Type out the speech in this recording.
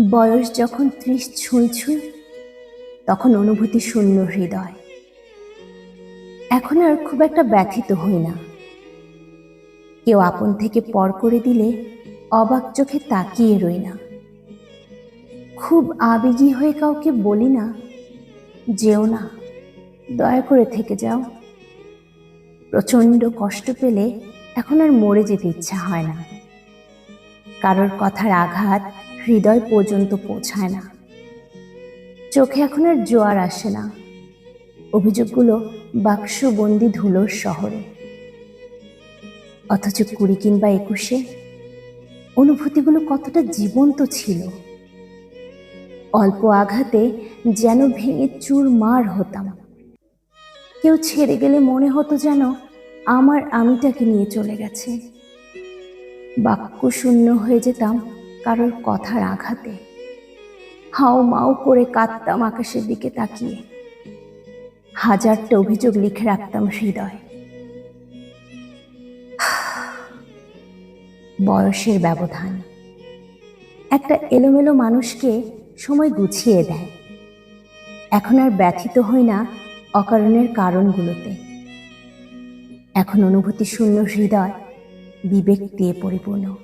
বয়স যখন ৩০ ছুঁই ছুঁই, তখন অনুভূতি শূন্য হৃদয়। এখন আর খুব একটা ব্যথিত হই না। কেউ আপন থেকে পর করে দিলে অবাক চোখে তাকিয়ে রই না। খুব আবেগী হয়ে কাউকে বলি না, যেও না, দয়া করে থেকে যাও। প্রচন্ড কষ্ট পেলে এখন আর মরে যেতে ইচ্ছা হয় না। কারোর কথার আঘাত হৃদয় পর্যন্ত পৌঁছায় না। চোখে এখন আর জোয়ার আসে না। অভিযোগগুলো বাক্সবন্দি ধুলোর শহরে। অথচ ২০ কিংবা ২১-এ অনুভূতিগুলো কতটা জীবন্ত ছিল। অল্প আঘাতে যেন ভেঙে চুরমার হতাম। কেউ ছেড়ে গেলে মনে হতো যেন আমার আমিটাকে নিয়ে চলে গেছে। বাক্য শূন্য হয়ে যেতাম কারোর কথার আঘাতে। হাউ মাউ করে কাঁদতাম আকাশের দিকে তাকিয়ে। হাজারটা অভিযোগ লিখে রাখতাম হৃদয়। বয়সের ব্যবধান একটা এলোমেলো মানুষকে সময় গুছিয়ে দেয়। এখন আর ব্যথিত হই না অকারণের কারণগুলোতে। এখন অনুভূতি শূন্য হৃদয় বিবেক দিয়ে পরিপূর্ণ।